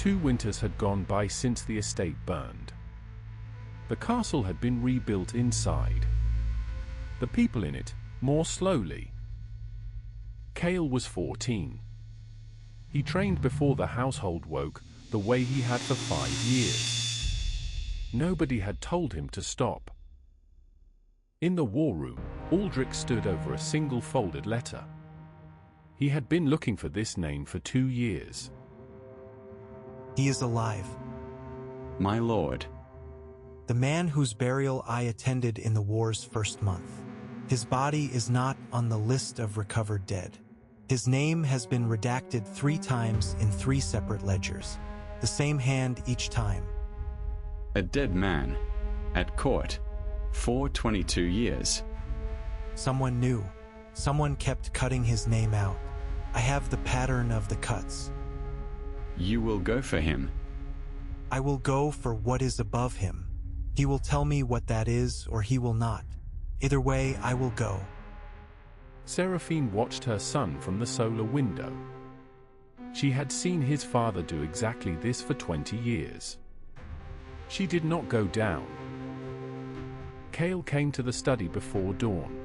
2 winters had gone by since the estate burned. The castle had been rebuilt inside. The people in it, more slowly. Cael was 14. He trained before the household woke, the way he had for 5 years. Nobody had told him to stop. In the war room, Aldric stood over a single folded letter. He had been looking for this name for 2 years. He is alive. My lord. The man whose burial I attended in the war's first month. His body is not on the list of recovered dead. His name has been redacted 3 times in 3 separate ledgers. The same hand each time. A dead man. At court. For 22 years. Someone knew. Someone kept cutting his name out. I have the pattern of the cuts. You will go for him. I will go for what is above him. He will tell me what that is, or he will not. Either way, I will go. Seraphine watched her son from the solar window. She had seen his father do exactly this for 20 years. She did not go down. Cael came to the study before dawn.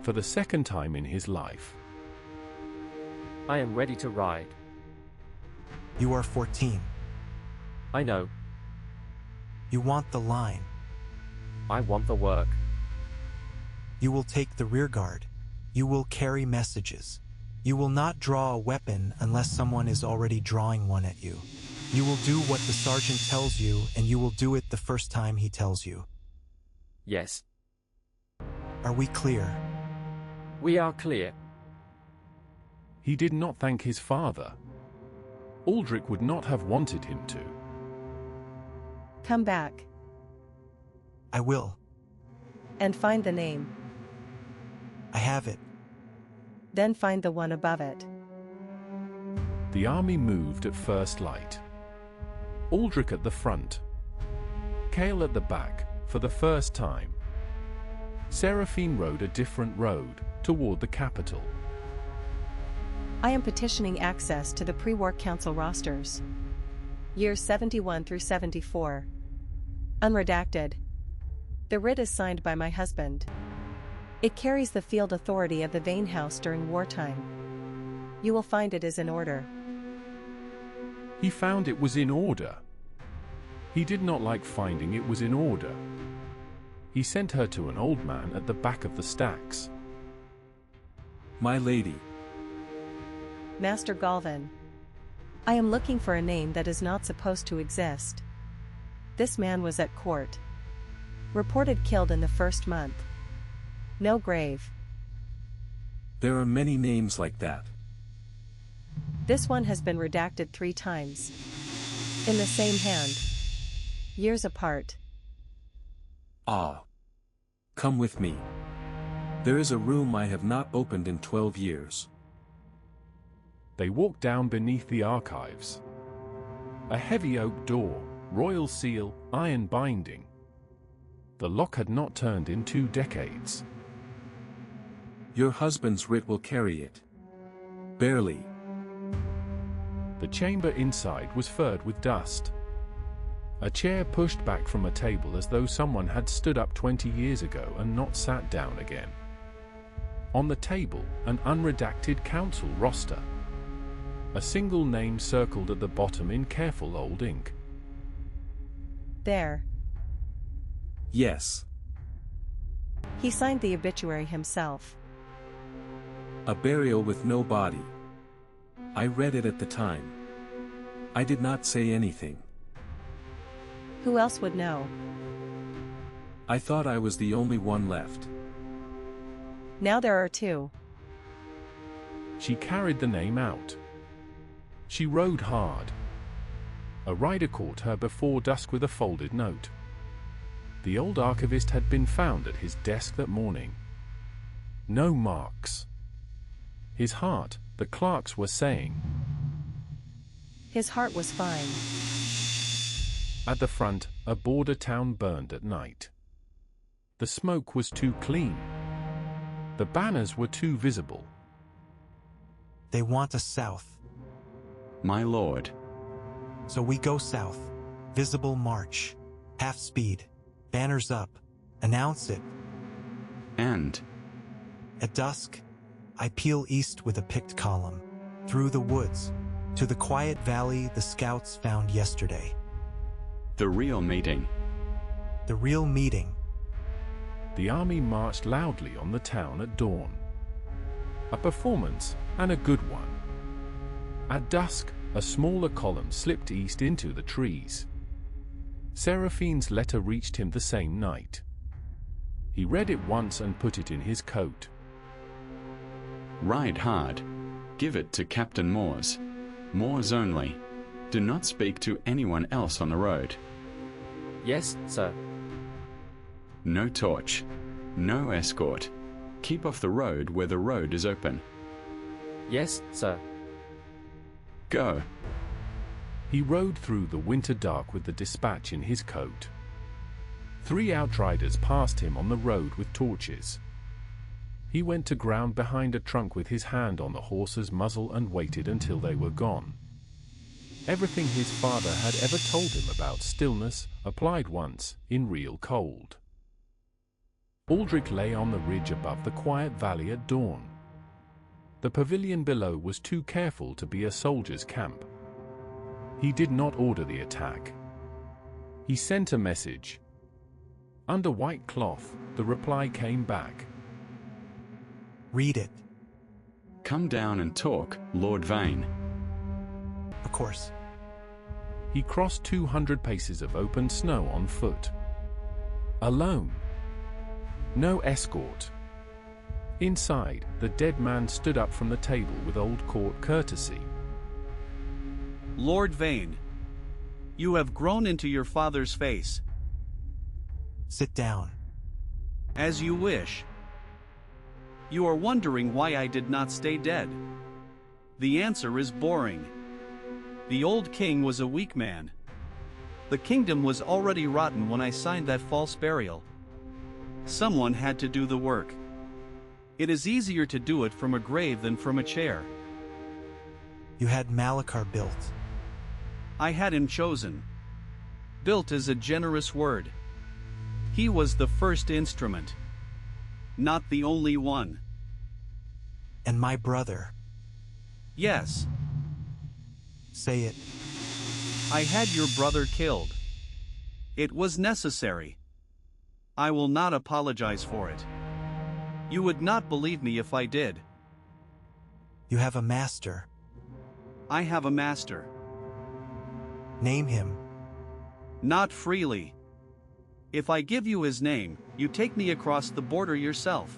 For the second time in his life. I am ready to ride. You are 14. I know. You want the line. I want the work. You will take the rearguard. You will carry messages. You will not draw a weapon unless someone is already drawing one at you. You will do what the sergeant tells you, and you will do it the first time he tells you. Yes. Are we clear? We are clear. He did not thank his father. Aldric would not have wanted him to. Come back. I will. And find the name. I have it. Then find the one above it. The army moved at first light. Aldric at the front. Cael at the back, for the first time. Seraphine rode a different road, toward the capital. I am petitioning access to the pre-war council rosters. Years 71 through 74. Unredacted. The writ is signed by my husband. It carries the field authority of the Vane house during wartime. You will find it is in order. He found it was in order. He did not like finding it was in order. He sent her to an old man at the back of the stacks. My lady. Master Galvin. I am looking for a name that is not supposed to exist. This man was at court. Reported killed in the first month. No grave. There are many names like that. This one has been redacted 3 times. In the same hand. Years apart. Ah. Come with me. There is a room I have not opened in 12 years. They walked down beneath the archives. A heavy oak door, royal seal, iron binding. The lock had not turned in 2 decades. Your husband's writ will carry it. Barely. The chamber inside was furred with dust. A chair pushed back from a table as though someone had stood up 20 years ago and not sat down again. On the table, an unredacted council roster. A single name circled at the bottom in careful old ink. There. Yes. He signed the obituary himself. A burial with no body. I read it at the time. I did not say anything. Who else would know? I thought I was the only one left. Now there are 2. She carried the name out. She rode hard. A rider caught her before dusk with a folded note. The old archivist had been found at his desk that morning. No marks. His heart, the clerks were saying. His heart was fine. At the front, a border town burned at night. The smoke was too clean. The banners were too visible. They want us south. My lord. So we go south. Visible march. Half speed. Banners up. Announce it. And At dusk, I peel east with a picked column. Through the woods. To the quiet valley the scouts found yesterday. the real meeting. The real meeting. The army marched loudly on the town at dawn. A performance, and a good one. At dusk, a smaller column slipped east into the trees. Seraphine's letter reached him the same night. He read it once and put it in his coat. Ride hard. Give it to Captain Moores. Moores only. Do not speak to anyone else on the road. Yes, sir. No torch. No escort. Keep off the road where the road is open. Yes, sir. Go. He rode through the winter dark with the dispatch in his coat. 3 outriders passed him on the road with torches. He went to ground behind a trunk with his hand on the horse's muzzle and waited until they were gone. Everything his father had ever told him about stillness applied once in real cold. Aldric lay on the ridge above the quiet valley at dawn. The pavilion below was too careful to be a soldier's camp. He did not order the attack. He sent a message. Under white cloth, the reply came back. Read it. Come down and talk, Lord Vane. Of course. He crossed 200 paces of open snow on foot. Alone. No escort. Inside, the dead man stood up from the table with old court courtesy. Lord Vane, you have grown into your father's face. Sit down. As you wish. You are wondering why I did not stay dead. The answer is boring. The old king was a weak man. The kingdom was already rotten when I signed that false burial. Someone had to do the work. It is easier to do it from a grave than from a chair. You had Malachar built. I had him chosen. Built is a generous word. He was the first instrument. Not the only one. And my brother. Yes. Say it. I had your brother killed. It was necessary. I will not apologize for it. You would not believe me if I did. You have a master. I have a master. Name him. Not freely. If I give you his name, you take me across the border yourself.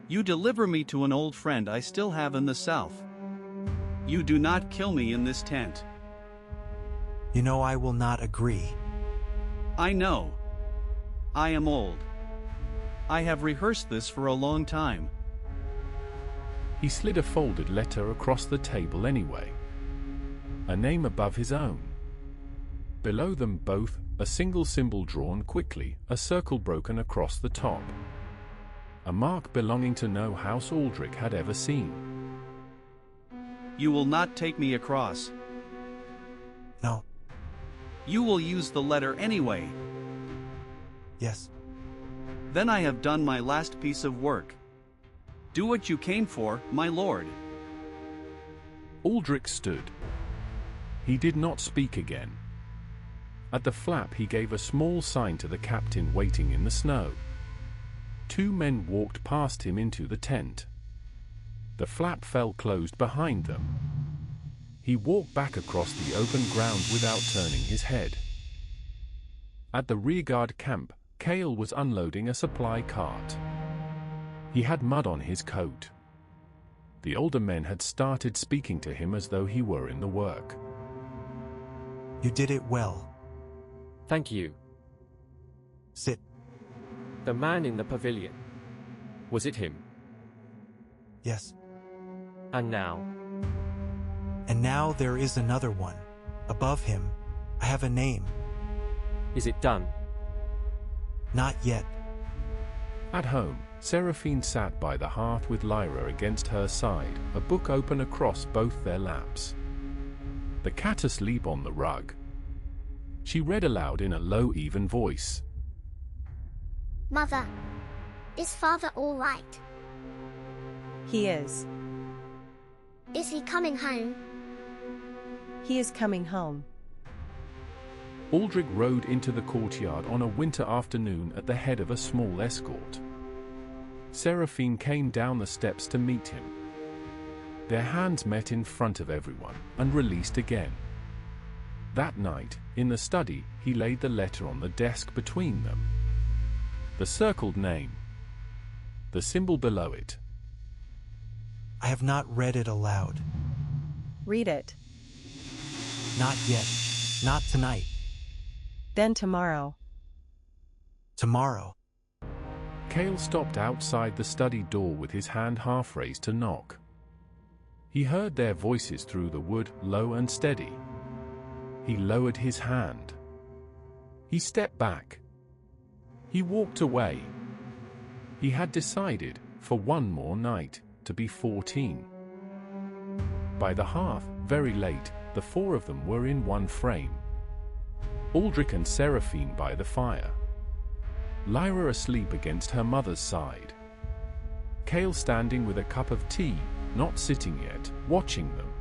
You deliver me to an old friend I still have in the south. You do not kill me in this tent. You know I will not agree. I know. I am old. I have rehearsed this for a long time. He slid a folded letter across the table anyway. A name above his own. Below them both, a single symbol drawn quickly, a circle broken across the top. A mark belonging to no house Aldric had ever seen. You will not take me across. No. You will use the letter anyway. Yes. Then I have done my last piece of work. Do what you came for, my lord. Aldric stood. He did not speak again. At the flap he gave a small sign to the captain waiting in the snow. 2 men walked past him into the tent. The flap fell closed behind them. He walked back across the open ground without turning his head. At the rearguard camp, Cael was unloading a supply cart. He had mud on his coat. The older men had started speaking to him as though he were in the work. You did it well. Thank you. Sit. The man in the pavilion. Was it him? Yes. And now? And now there is another one. Above him, I have a name. Is it done? Not yet. At home, Seraphine sat by the hearth with Lyra against her side, a book open across both their laps. the cat asleep on the rug. She read aloud in a low, even voice. Mother, is father all right? He is. Is he coming home? He is coming home. Aldric rode into the courtyard on a winter afternoon at the head of a small escort. Seraphine came down the steps to meet him. Their hands met in front of everyone and released again. That night, in the study, he laid the letter on the desk between them. The circled name. The symbol below it. I have not read it aloud. Read it. Not yet. Not tonight. Then tomorrow. Tomorrow. Cael stopped outside the study door with his hand half raised to knock. He heard their voices through the wood, low and steady. He lowered his hand. He stepped back. He walked away. He had decided, for one more night, to be 14. By the hearth, very late, the four of them were in one frame. Aldric and Seraphine by the fire. Lyra asleep against her mother's side. Cael standing with a cup of tea, not sitting yet, watching them.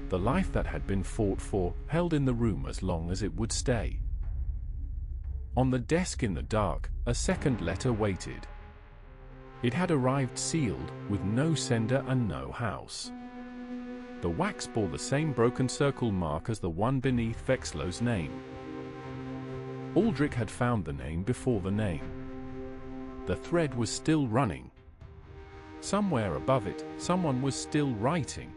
The life that had been fought for, held in the room as long as it would stay. On the desk in the dark, a second letter waited. It had arrived sealed, with no sender and no house. The wax bore the same broken circle mark as the one beneath Vexlow's name. Aldric had found the name before the name. The thread was still running. Somewhere above it, someone was still writing.